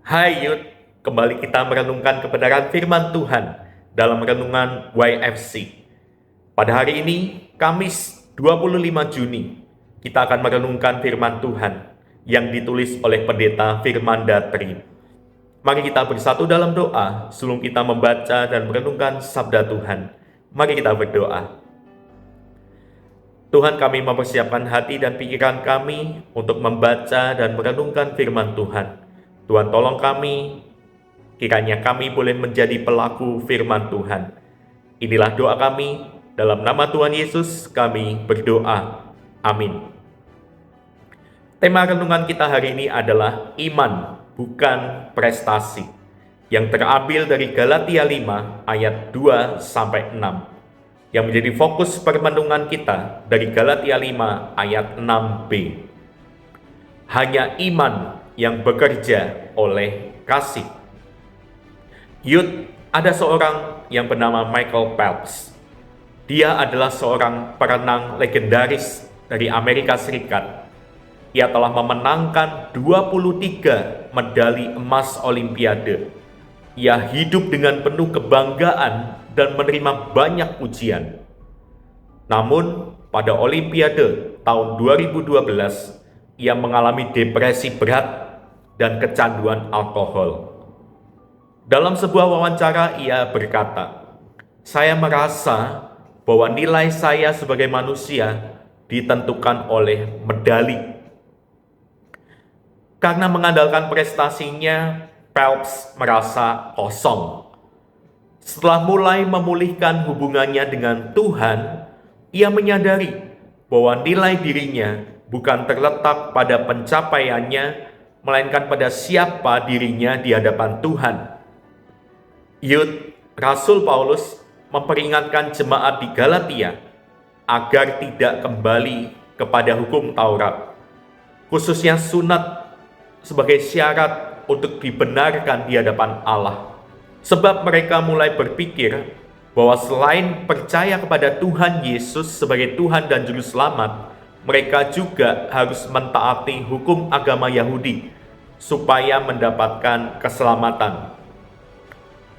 Hai Yud, kembali kita merenungkan kebenaran firman Tuhan dalam renungan YFC. Pada hari ini, Kamis 25 Juni, kita akan merenungkan firman Tuhan yang ditulis oleh Pendeta Firman Datri. Mari kita bersatu dalam doa sebelum kita membaca dan merenungkan sabda Tuhan. Mari kita berdoa. Tuhan, kami mempersiapkan hati dan pikiran kami untuk membaca dan merenungkan firman Tuhan. Tuhan, tolong kami, kiranya kami boleh menjadi pelaku firman Tuhan. Inilah doa kami, dalam nama Tuhan Yesus kami berdoa. Amin. Tema renungan kita hari ini adalah iman, bukan prestasi, yang terambil dari Galatia 5 ayat 2-6, yang menjadi fokus permenungan kita dari Galatia 5 ayat 6b. Hanya iman yang bekerja oleh kasih. Yud, ada seorang yang bernama Michael Phelps. Dia adalah seorang perenang legendaris dari Amerika Serikat. Ia telah memenangkan 23 medali emas Olimpiade. Ia hidup dengan penuh kebanggaan dan menerima banyak pujian. Namun, pada Olimpiade tahun 2012, ia mengalami depresi berat dan kecanduan alkohol. Dalam sebuah wawancara ia berkata, "Saya merasa bahwa nilai saya sebagai manusia ditentukan oleh medali." Karena mengandalkan prestasinya, Phelps merasa kosong. Setelah mulai memulihkan hubungannya dengan Tuhan, ia menyadari bahwa nilai dirinya bukan terletak pada pencapaiannya, melainkan pada siapa dirinya di hadapan Tuhan. Yud, Rasul Paulus memperingatkan jemaat di Galatia agar tidak kembali kepada hukum Taurat, khususnya sunat sebagai syarat untuk dibenarkan di hadapan Allah. Sebab mereka mulai berpikir bahwa selain percaya kepada Tuhan Yesus sebagai Tuhan dan Juru Selamat, mereka juga harus mentaati hukum agama Yahudi supaya mendapatkan keselamatan.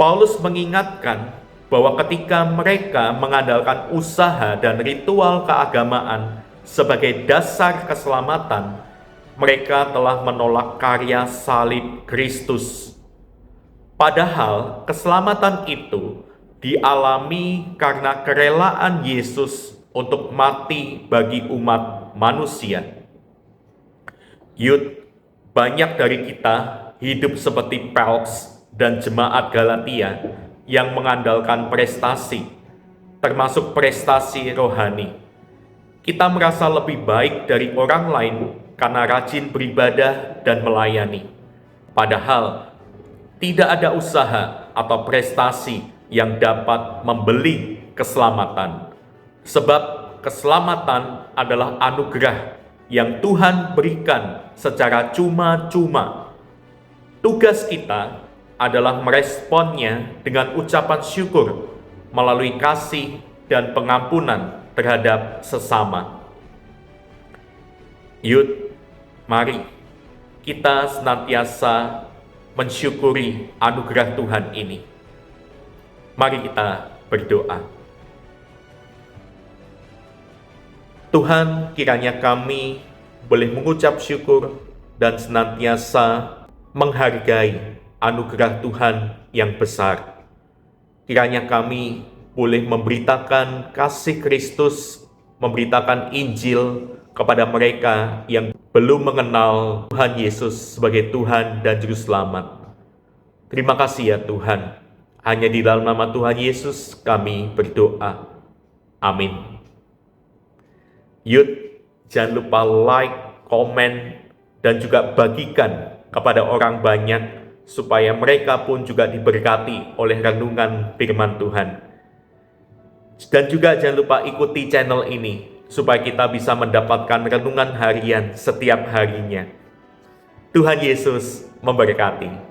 Paulus mengingatkan bahwa ketika mereka mengandalkan usaha dan ritual keagamaan sebagai dasar keselamatan, mereka telah menolak karya salib Kristus. Padahal keselamatan itu dialami karena kerelaan Yesus untuk mati bagi umat manusia. Yud, banyak dari kita hidup seperti Phelps dan jemaat Galatia yang mengandalkan prestasi, termasuk prestasi rohani. Kita merasa lebih baik dari orang lain karena rajin beribadah dan melayani. Padahal tidak ada usaha atau prestasi yang dapat membeli keselamatan. Sebab keselamatan adalah anugerah yang Tuhan berikan secara cuma-cuma. Tugas kita adalah meresponnya dengan ucapan syukur melalui kasih dan pengampunan terhadap sesama. Yud, mari kita senantiasa mensyukuri anugerah Tuhan ini. Mari kita berdoa. Tuhan, kiranya kami boleh mengucap syukur dan senantiasa menghargai anugerah Tuhan yang besar. Kiranya kami boleh memberitakan kasih Kristus, memberitakan Injil kepada mereka yang belum mengenal Tuhan Yesus sebagai Tuhan dan Juru Selamat. Terima kasih ya Tuhan. Hanya di dalam nama Tuhan Yesus kami berdoa. Amin. Yud, jangan lupa like, komen, dan juga bagikan kepada orang banyak supaya mereka pun juga diberkati oleh renungan firman Tuhan. Dan juga jangan lupa ikuti channel ini supaya kita bisa mendapatkan renungan harian setiap harinya. Tuhan Yesus memberkati.